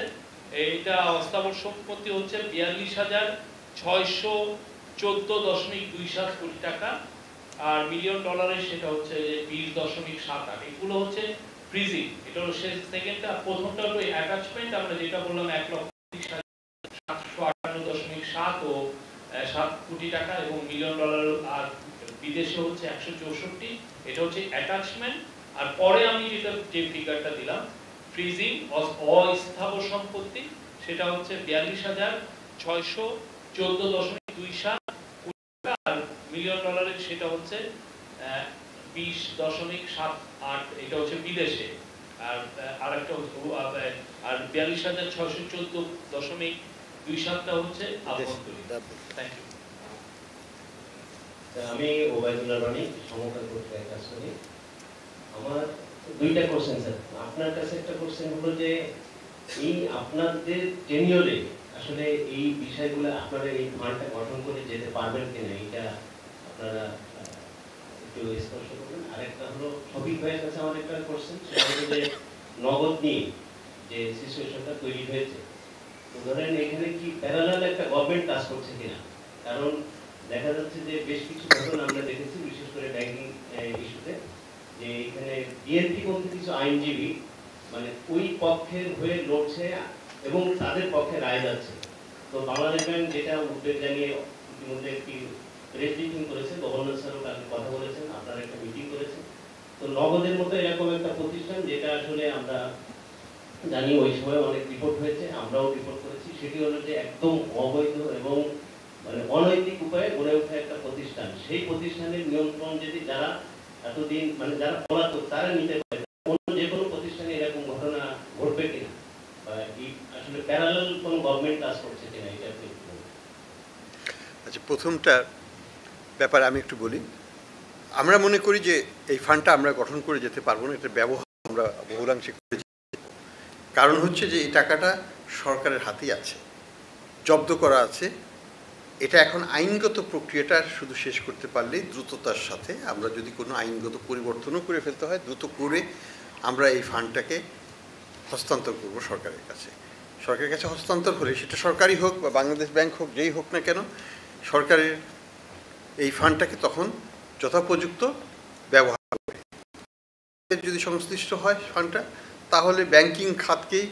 এটা অস্থাবর সম্পত্তি হচ্ছে 42,614.27 কোটি টাকা, আর মিলিয়ন ডলারে সেটা হচ্ছে 20.78। এগুলো হচ্ছে ফ্রিজিং, এটা হলো সেকেন্ডটা। প্রথমটা হলো অ্যাটাচমেন্ট, আমরা যেটা বললাম 1,30,758.7 ও 7 কোটি টাকা এবং মিলিয়ন ডলার, আর বিদেশে হচ্ছে 164। এটা হচ্ছে অ্যাটাচমেন্ট। আর পরে আমি যে ফিগারটা দিলাম ফ্রিজিং অস্থাবর সম্পত্তি, সেটা হচ্ছে 42,614.27 কোটি টাকা, আর মিলিয়ন ডলারের সেটা হচ্ছে 20.78। এটা হচ্ছে বিদেশে। আর আরেকটা আর 42,614.27টা হচ্ছে আভ্যন্তরীণ। Thank you. আমি ওবায়দুল্লাহ রানী, সমকাল পত্রিকায় কাজ করি। আমার দুইটা কোশ্চেন স্যার। আপনার কাছে একটা কোশ্চেন হলো যে এই আপনাদের টেনিয়রে আসলে এই বিষয়গুলো আপনারা এই ফান্ডটা গঠন করে যেতে পারবেন কিনা, এটা আপনারা একটু স্পষ্ট করবেন। আরেকটা হলো শফিক ভাইয়ের কাছে আমার একটা কোশ্চেন, সেটা হলো যে নগদ নিয়ে যে সিচুয়েশনটা তৈরি হয়েছে, তো ধরেন এখানে কি প্যারালাল একটা গভর্নমেন্ট কাজ করছে কিনা? কারণ দেখা যাচ্ছে যে বেশ কিছু ঘটনা আমরা দেখেছি, বিশেষ করে ব্যাংকিং ইস্যুতে, যে এখানে বিএনপি মধ্যে কিছু আইনজীবী মানে ওই পক্ষের হয়ে লড়ছে এবং তাদের পক্ষে রায় যাচ্ছে। তো বাংলাদেশ ব্যাংক যেটা উদ্বেগ জানিয়ে ইতিমধ্যে একটি প্রেস ব্রিফিং করেছে, গভর্নর স্যারও কালকে কথা বলেছেন, আপনারা একটা মিটিং করেছেন। তো নগদের মতো এরকম একটা প্রতিষ্ঠান, যেটা আসলে আমরা জানি ওই সময় অনেক রিপোর্ট হয়েছে, আমরাও রিপোর্ট করেছি, সেটি হলো যে একদম অবৈধ এবং মানে অনৈতিক উপায়ে গড়ে ওঠা একটা প্রতিষ্ঠান। সেই প্রতিষ্ঠানের নিয়ন্ত্রণ যদি যারা এতদিন মানে যারা পলাতক তারা নিতে পারে, অন্য যে কোনো প্রতিষ্ঠানে এরকম ঘটনা ঘটবে কিনা, বা আসলে প্যারালাল কোন গভর্নমেন্ট কাজ করছে কিনা, এটা আপনি একটু বলুন। আচ্ছা, প্রথমটার ব্যাপারে আমি একটু বলি। আমরা মনে করি যে এই ফান্ডটা আমরা গঠন করে যেতে পারবো না, এটা ব্যবহার আমরা বহুলাংশে করে। কারণ হচ্ছে যে এই টাকাটা সরকারের হাতেই আছে, জব্দ করা আছে। এটা এখন আইনগত প্রক্রিয়াটা শুধু শেষ করতে পারলেই দ্রুততার সাথে, আমরা যদি কোনো আইনগত পরিবর্তনও করে ফেলতে হয় দ্রুত করে আমরা এই ফান্ডটাকে হস্তান্তর করব সরকারের কাছে। সরকারের কাছে হস্তান্তর হলে সেটা সরকারি হোক বা বাংলাদেশ ব্যাংক হোক, যেই হোক না কেন, সরকারের এই ফান্ডটাকে তখন যথোপযুক্ত ব্যবহার করে যদি সংশ্লিষ্ট হয় ফান্ডটা, তাহলে ব্যাংকিং খাতকেই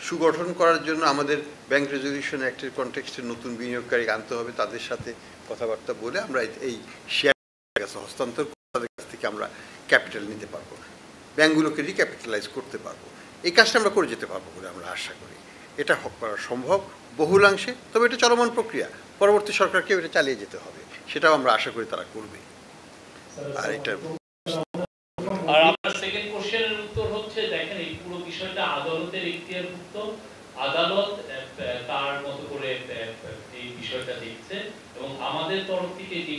সুগঠন করার জন্য আমাদের ব্যাংক রেজলিউশন অ্যাক্টের কনটেক্সটে নতুন বিনিয়োগকারী আনতে হবে, তাদের সাথে কথাবার্তা বলে আমরা এই শেয়ার কাছে হস্তান্তর তাদের কাছ থেকে আমরা ক্যাপিটাল নিতে পারবো, ব্যাংকগুলোকে রিক্যাপিটালাইজ করতে পারবো। এই কাজটা আমরা করে যেতে পারবো বলে আমরা আশা করি। এটা করা সম্ভব বহুলাংশে, তবে এটা চলমান প্রক্রিয়া, পরবর্তী সরকারকেও এটা চালিয়ে যেতে হবে, সেটাও আমরা আশা করি তারা করবে। আর এটা আর আপনার সেকেন্ড কোশ্চেনের উত্তর হচ্ছে, দেখেন এই পুরো বিষয়টা আদালতের এখতিয়ারভুক্ত, আদালত তার মতো করে এই বিষয়টা দেখছে, এবং আমাদের তরফ থেকে যে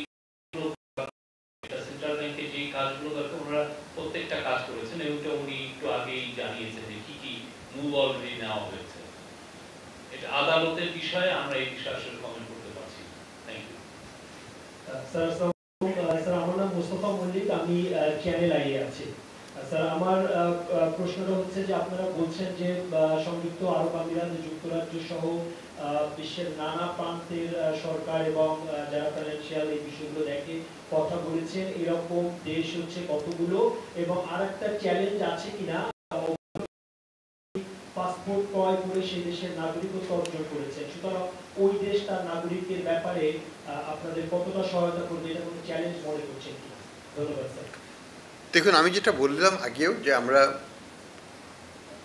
সেন্ট্রাল ব্যাংকে যে কাজগুলো দরকার ওনারা প্রত্যেকটা কাজ করেছেন, এবং উনি একটু আগেই জানিয়েছেন যে কি কি মুভ অলরেডি নেওয়া হয়েছে। এটা আদালতের বিষয়ে, আমরা এই বিষয়ে আসলে কমেন্ট করতে পারছি। Thank you sir. আমার নাম মোস্তফা মল্লিক, আমি চ্যানেল আইয়ে আছি। স্যার, আমার প্রশ্নটা হচ্ছে যে আপনারা বলছেন যে সংযুক্ত আরব আমিরাত যুক্তরাজ্য সহ বিশ্বের নানা প্রান্তের সরকার এবং যারা ফাইন্যান্সিয়াল এই বিষয়গুলো দেখে কথা বলেছেন, এরকম দেশ হচ্ছে কতগুলো, এবং আরেকটা চ্যালেঞ্জ আছে কিনা পাসপোর্ট ক্রয় করে সেই দেশের নাগরিকত্ব অর্জন করেছেন, সুতরাং ওই দেশ তার নাগরিকের ব্যাপারে আপনাদের কতটা সহায়তা করবে, এটা কোনো চ্যালেঞ্জ মনে করছেন কিনা? ধন্যবাদ স্যার। দেখুন, আমি যেটা বললাম আগেও যে আমরা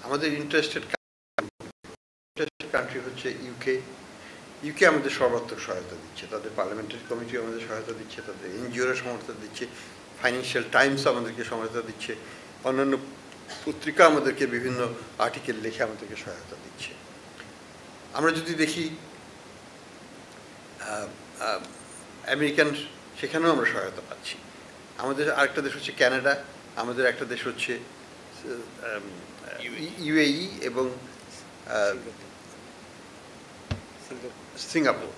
আমাদের ইন্টারেস্টেড কান্ট্রি হচ্ছে ইউকে আমাদের সর্বাত্মক সহায়তা দিচ্ছে, তাদের পার্লামেন্টারি কমিটি আমাদের সহায়তা দিচ্ছে, তাদের এনজিওরা সহায়তা দিচ্ছে, ফাইন্যান্সিয়াল টাইমস আমাদেরকে সহায়তা দিচ্ছে, অন্যান্য পত্রিকা আমাদেরকে বিভিন্ন আর্টিকেল লিখে আমাদেরকে সহায়তা দিচ্ছে। আমরা যদি দেখি আমেরিকান, সেখানেও আমরা সহায়তা পাচ্ছি। আমাদের আরেকটা দেশ হচ্ছে কানাডা, আমাদের একটা দেশ হচ্ছে ইউএই এবং সিঙ্গাপুর।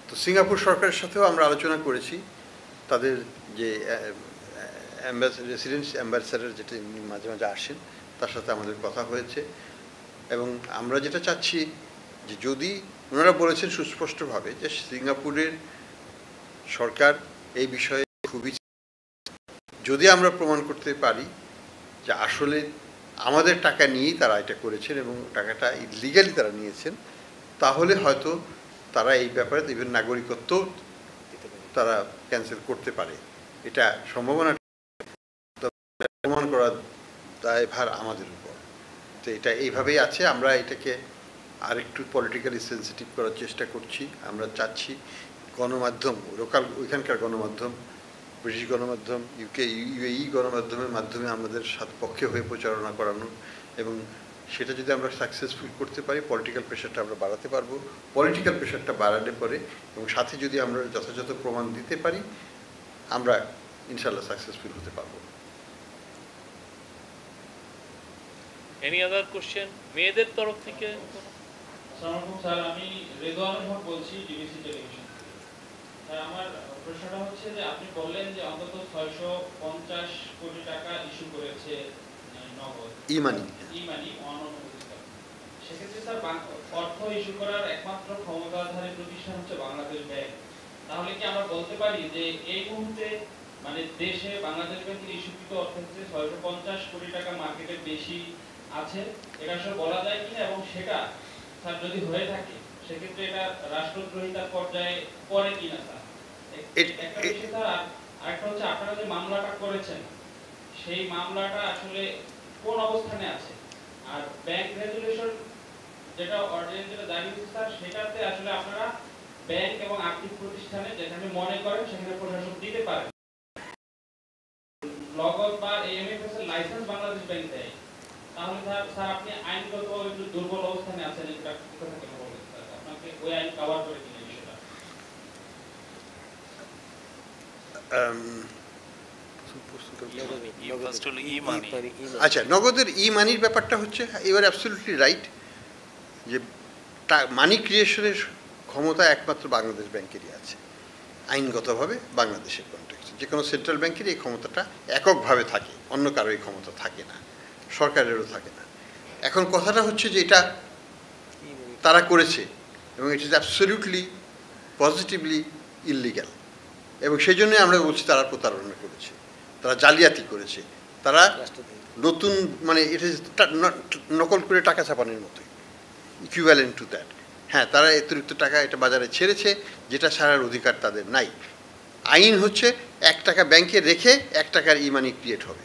তো সিঙ্গাপুর সরকারের সাথেও আমরা আলোচনা করেছি, তাদের যে রেসিডেন্স অ্যাম্বাসেডর যেটা মাঝে মাঝে আসেন, তার সাথে আমাদের কথা হয়েছে, এবং আমরা যেটা চাচ্ছি যে যদি ওনারা বলেছেন সুস্পষ্টভাবে যে সিঙ্গাপুরের সরকার এই বিষয়ে খুবই, যদি আমরা প্রমাণ করতে পারি যে আসলে আমাদের টাকা নিয়েই তারা এটা করেছেন এবং টাকাটা ইলিগালি তারা নিয়েছেন, তাহলে হয়তো তারা এই ব্যাপারে ইভেন নাগরিকত্ব তারা ক্যান্সেল করতে পারে। এটা সম্ভাবনা প্রমাণ করার দায়ভার আমাদের উপর। তো এটা এইভাবেই আছে। আমরা এটাকে আরেকটু পলিটিক্যালি সেন্সিটিভ করার চেষ্টা করছি। আমরা চাচ্ছি গণমাধ্যম, লোকাল ওইখানকার গণমাধ্যম, ব্রিটিশ গণমাধ্যম, ইউএই গণমাধ্যমের মাধ্যমে আমাদের পক্ষে হয়ে প্রচারণা করানো, এবং সেটা যদি আমরা সাকসেসফুল করতে পারি পলিটিক্যাল প্রেশারটা আমরা বাড়াতে পারবো। পলিটিক্যাল প্রেশারটা বাড়ালে পরে এবং সাথে যদি আমরা যথাযথ প্রমাণ দিতে পারি, আমরা ইনশাল্লাহ সাকসেসফুল হতে পারবো। এনি আদার কোশ্চেন মেয়েদের তরফ থেকে? স্যার, আমি রেদওয়ানুল হক বলছি, ডিবিসি টেলিভিশন। আমার প্রশ্নটা হচ্ছে যে আপনি বললেন যে অন্তত 650 কোটি টাকা ইস্যু করেছে নগদ ই-মানি অননুমোদিত। সেক্ষেত্রে স্যার অর্থ ইস্যু করার একমাত্র ক্ষমতাধারী প্রতিষ্ঠান হচ্ছে বাংলাদেশ ব্যাংক। তাহলে কি আমরা বলতে পারি যে এই মুহূর্তে মানে দেশে বাংলাদেশ ব্যাংকের ইস্যুকৃত অর্থ হচ্ছে 650 কোটি টাকা মার্কেটের বেশি আছে, এটা আসলে বলা যায় কিনা? এবং সেটা স্যার যদি হয়ে থাকে সেক্ষেত্রে এটা রাষ্ট্রদ্রোহিতার পর্যায়ে পড়ে কিনা স্যার? একটা বিষয় স্যার, আরেকটা হচ্ছে আপনারা যে মামলাটা করেছেন সেই মামলাটা আসলে কোন অবস্থানে আছে? আর ব্যাংক রেজুলেশন যেটা অর্ডিন্যান্স যেটা জারি হয়েছে স্যার, সেটাতে আসলে আপনারা ব্যাংক এবং আর্থিক প্রতিষ্ঠানে যেখানে মনে করেন সেখানে প্রশাসন দিতে পারেন, নগদ বা এমএফএস এর লাইসেন্স বাংলাদেশ ব্যাংক দেয়, তাহলে স্যার আপনি আইনগত একটু দুর্বল অবস্থানে আছেন, এটা কথা কেন বলেন স্যার? আপনাকে ওই আইন কভার করে কিনা বিষয়টা? আচ্ছা, নগদের ই-মানির ব্যাপারটা হচ্ছে এবার অ্যাবসলিউটলি রাইট যে মানি ক্রিয়েশনের ক্ষমতা একমাত্র বাংলাদেশ ব্যাংকেরই আছে আইনগতভাবে। বাংলাদেশের কনটেক্সটে যে কোনো সেন্ট্রাল ব্যাংকেরই এই ক্ষমতাটা এককভাবে থাকে, অন্য কারো এই ক্ষমতা থাকে না, সরকারেরও থাকে না। এখন কথাটা হচ্ছে যে এটা তারা করেছে এবং it is absolutely positively illegal, এবং সেই জন্যই আমরা বলছি তারা প্রতারণা করেছে, তারা জালিয়াতি করেছে, তারা নতুন মানে এটা নকল করে টাকা ছাপানোর মতোই, ইকুইভ্যালেন্ট টু দ্যাট। হ্যাঁ, তারা অতিরিক্ত টাকা এটা বাজারে ছেড়েছে, যেটা ছাড়ার অধিকার তাদের নাই। আইন হচ্ছে 1 টাকা ব্যাংকে রেখে 1 টাকার ই মানি ক্রিয়েট হবে।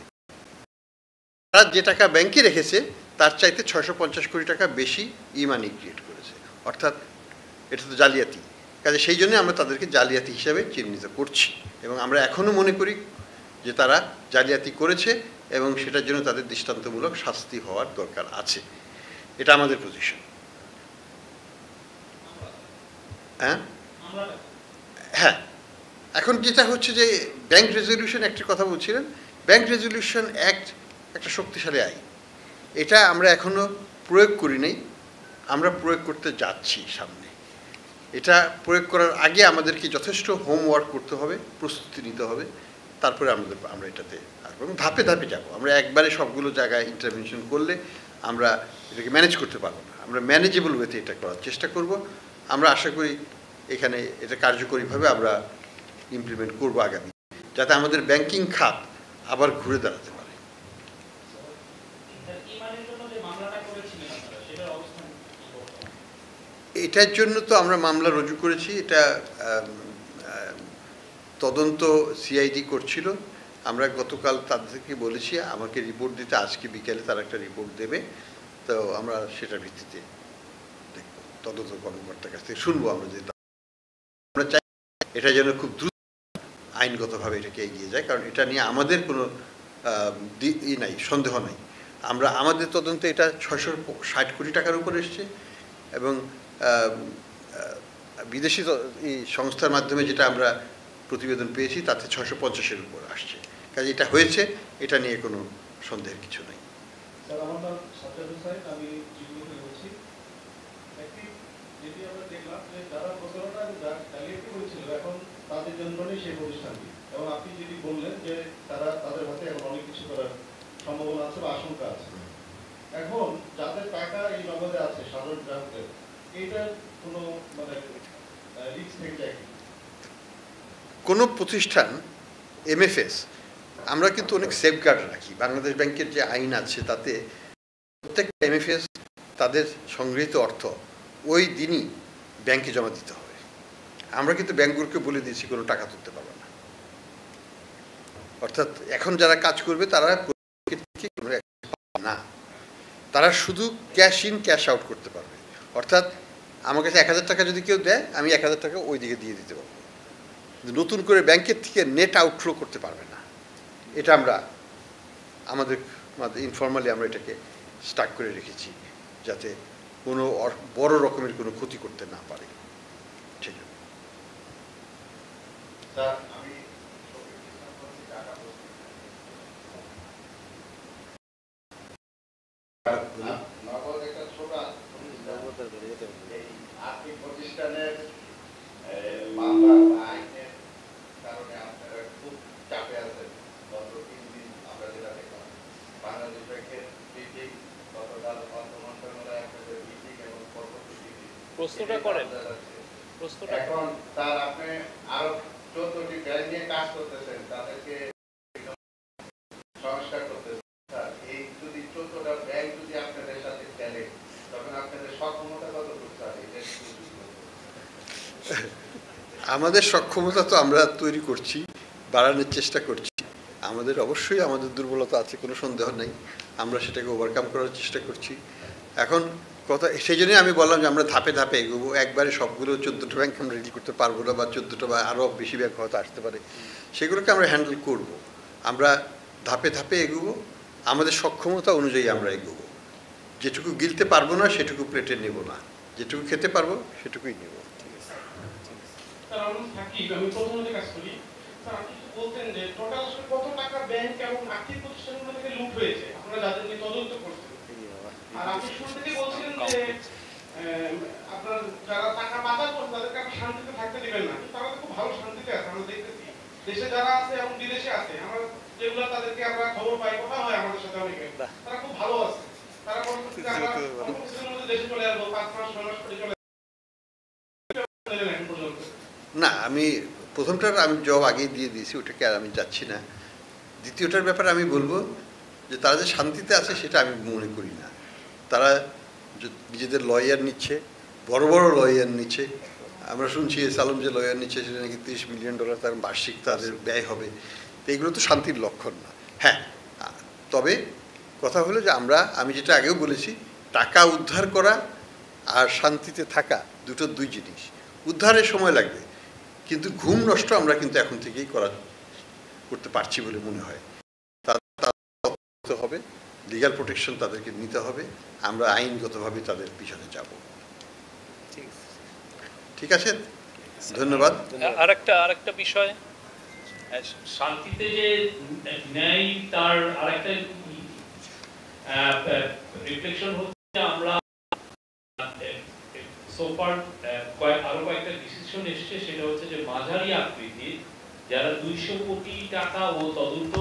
তারা যে টাকা ব্যাংকে রেখেছে তার চাইতে 650 কোটি টাকা বেশি ই মানি ক্রিয়েট করেছে, অর্থাৎ এটা তো জালিয়াতি। কাজে সেই জন্য আমরা তাদেরকে জালিয়াতি হিসাবে চিহ্নিত করছি, এবং আমরা এখনও মনে করি যে তারা জালিয়াতি করেছে এবং সেটার জন্য তাদের দৃষ্টান্তমূলক শাস্তি হওয়ার দরকার আছে। এটা আমাদের পজিশন। হ্যাঁ হ্যাঁ, এখন যেটা হচ্ছে যে ব্যাংক রেজলিউশন অ্যাক্টের কথা বলছিলেন, ব্যাংক রেজলিউশন অ্যাক্ট একটা শক্তিশালী আইন। এটা আমরা এখনও প্রয়োগ করি নাই, আমরা প্রয়োগ করতে যাচ্ছি সামনে। এটা প্রয়োগ করার আগে আমাদেরকে যথেষ্ট হোমওয়ার্ক করতে হবে, প্রস্তুতি নিতে হবে, তারপরে আমরা এটাতে আসবো এবং ধাপে ধাপে যাব। আমরা একবারে সবগুলো জায়গায় ইন্টারভেনশন করলে আমরা এটাকে ম্যানেজ করতে পারবো না। আমরা ম্যানেজেবল ওয়েতে এটা করার চেষ্টা করব। আমরা আশা করি এখানে এটা কার্যকরীভাবে আমরা ইমপ্লিমেন্ট করব আগামী, যাতে আমাদের ব্যাংকিং খাত আবার ঘুরে দাঁড়াতে পারে। এটার জন্য তো আমরা মামলা রুজু করেছি। এটা তদন্ত সিআইডি করছিল। আমরা গতকাল তাদেরকে বলেছি আমাকে রিপোর্ট দিতে, আজকে বিকেলে তারা একটা রিপোর্ট দেবে। তো আমরা সেটার ভিত্তিতে দেখব, তদন্ত কর্মকর্তার কাছ থেকে শুনবো আমরা যে আমরা চাই এটা যেন খুব দ্রুত আইনগতভাবে এটাকে এগিয়ে যায়, কারণ এটা নিয়ে আমাদের কোনো নাই, সন্দেহ নাই। আমাদের তদন্তে এটা 660 কোটি টাকার উপর এসছে, এবং বিদেশি সংস্থার মাধ্যমে যেটা আমরা প্রতিবেদন পেয়েছি তাতে 650-এর উপর আসছে। কাজে এটা হয়েছে, এটা নিয়ে কোনো সন্দেহের কিছু নেই। স্যার, আমার নাম সাজ্জাদ হোসেন, আমি জিম্মি থেকে বলছি। একটি যেটি আমরা দেখলাম যে যারা প্রচারণা জালিয়াতি করেছিল এখন তাদের জন্য সেই প্রতিষ্ঠানটি, এবং আপনি যেটি বললেন যে তাদের হাতে এখন অনেক কিছু করার সম্ভাবনা আছে বা আশঙ্কা আছে। এখন যাদের টাকা এই নগদে আছে সাধারণ গ্রাহকদের, এইটার কোনো মানে রিস্ক থেকে যায় কি? কোনো প্রতিষ্ঠান এমএফএস আমরা কিন্তু অনেক সেফগার্ড রাখি। বাংলাদেশ ব্যাংকের যে আইন আছে তাতে প্রত্যেকটা এমএফএস তাদের সংগৃহীত অর্থ ওই দিনই ব্যাংকে জমা দিতে হবে। আমরা কিন্তু ব্যাংকগুলোকে বলে দিয়েছি কোনো টাকা তুলতে পারবে না। অর্থাৎ এখন যারা কাজ করবে তারা না, তারা শুধু ক্যাশ ইন ক্যাশ আউট করতে পারবে। অর্থাৎ আমার কাছে 1000 টাকা যদি কেউ দেয়, আমি 1000 টাকা ওই দিকে দিয়ে দিতে পারবো। নতুন করে ব্যাংকের থেকে নেট আউটফ্লো করতে পারবে না। এটা আমরা আমাদের ইনফর্মালি আমরা এটাকে স্টার্ট করে রেখেছি, যাতে কোনো বড় রকমের কোনো ক্ষতি করতে না পারে। ঠিক আছে স্যার, আমি নগদ একটা ছোট এই আর্থিক প্রতিষ্ঠানের মামলা আইনের কারণে আপনারা খুব চাপে আছেন। গত 3 দিন আমরা যেটা দেখলাম, বাংলাদেশ ব্যাংকের মিটিং, গতকাল অর্থ মন্ত্রণালয়ে আপনাদের মিটিং এবং পরবর্তী মিটিং প্রশ্নটা করেন। এখন স্যার আপনি আরো 14টি ব্যাংক নিয়ে কাজ করতেছেন, তাদেরকে সংস্কার করতেছেন। স্যার, এই যদি 14টা ব্যাংক যদি আপনাদের সাথে খেলে, তখন আপনাদের সক্ষমতা কতটুকু স্যার? আমাদের সক্ষমতা তো আমরা তৈরি করছি, বাড়ানোর চেষ্টা করছি। আমাদের অবশ্যই আমাদের দুর্বলতা আছে, কোনো সন্দেহ নেই। আমরা সেটাকে ওভারকাম করার চেষ্টা করছি। এখন কথা সেই জন্যই আমি বললাম যে আমরা ধাপে ধাপে এগোবো। একবারে সবগুলো 14টা ব্যাংক আমরা রেডি করতে পারবো না, বা 14টা বা আরও বেশি ব্যাংক হয়তো আসতে পারে, সেগুলোকে আমরা হ্যান্ডেল করব। আমরা ধাপে ধাপে এগোবো, আমাদের সক্ষমতা অনুযায়ী আমরা এগোবো। যেটুকু গিলতে পারবো না সেটুকু প্লেটে নেব না, যেটুকু খেতে পারবো সেটুকুই নেব। স্যার, আমি প্রথমে কাজ করি। স্যার, আপনি বলতেন যে টোটাল আসলে কত টাকা ব্যাংক এবং আর্থিক প্রতিষ্ঠানগুলো থেকে লুট হয়েছে, আপনারা যাদের নিয়ে তদন্ত করছেন। আর আপনি শুরু থেকে বলছিলেন যে আপনার যারা টাকা পাচার করছে তাদেরকে আপনি শান্তিতে থাকতে দিবেন না, তারা তো খুব ভালো শান্তিতে আছে। আমরা দেখতেছি দেশে যারা আছে এবং বিদেশে আছে, আমরা যেগুলো তাদেরকে আমরা খবর পাই, কথা হয় আমাদের সাথে অনেকে, তারা খুব ভালো আছে। তারা পরবর্তীতে আমরা দেশে চলে আসবো, 5 মাস 6 মাস পরে চলে না। আমি প্রথমটার আমি জবাব আগেই দিয়ে দিয়েছি, ওটাকে আর আমি যাচ্ছি না। দ্বিতীয়টার ব্যাপারে আমি বলবো যে তারা যে শান্তিতে আছে সেটা আমি মনে করি না। তারা নিজেদের লয়ার নিচ্ছে, বড় বড় লয়ার নিচ্ছে। আমরা শুনছি সালম যে লয়ার নিচ্ছে সেটা নাকি $30 মিলিয়ন তার বার্ষিক তাদের ব্যয় হবে। তো এগুলো তো শান্তির লক্ষণ না। হ্যাঁ, তবে কথা হলো যে আমি যেটা আগেও বলেছি, টাকা উদ্ধার করা আর শান্তিতে থাকা দুই জিনিস। উদ্ধারের সময় লাগবে, কিন্তু ঘুম নষ্ট আমরা কিন্তু এখন থেকেই করতে পারছি বলে মনে হয়। তাদের হবে লিগ্যাল প্রোটেকশন, তাদেরকে নিতে হবে, আমরা আইনগতভাবে তাদের পিছনে যাব। ঠিক আছে, ধন্যবাদ। আরেকটা বিষয়, শান্তিতে যে ন্যায় তার আরেকটা রিফ্লেকশন হচ্ছে আমরা সোফার আরো কয়েকটা ডিসিশন এসছে, সেটা হচ্ছে যে মাঝারি আকৃতির যারা 200 কোটি টাকা ও তদন্ত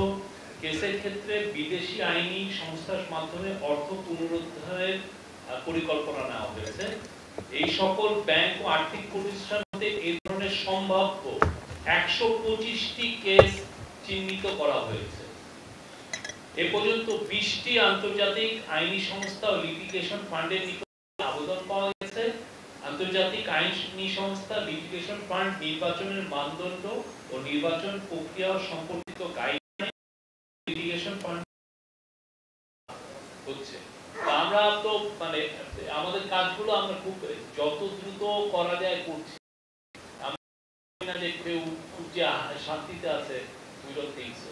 কেসের ক্ষেত্রে বিদেশি আইনি সংস্থার মাধ্যমে অর্থ পুনরুদ্ধারের পরিকল্পনা নেওয়া হয়েছে। এই সকল ব্যাংক ও আর্থিক প্রতিষ্ঠান হতে এই ধরনের সম্ভাব্য 125টি কেস চিহ্নিত করা হয়েছে। এ পর্যন্ত 20টি আন্তর্জাতিক আইনি সংস্থা ও লিটিগেশন ফান্ডের নিকট আবেদন পাওয়া গেছে। আন্তর্জাতিক আইনি সংস্থা লিটিগেশন ফান্ড নির্বাচনের মানদণ্ড ও নির্বাচন প্রক্রিয়া সম্পর্কিত গাইডলাইন লিটিগেশন ফান্ড হচ্ছে। আমরা তো মানে আমাদের কাজগুলো আমরা খুব যত দ্রুত করা যায় করছি। আমরা যে কেউ খুব যে শান্তিতে আছে, we don't think so.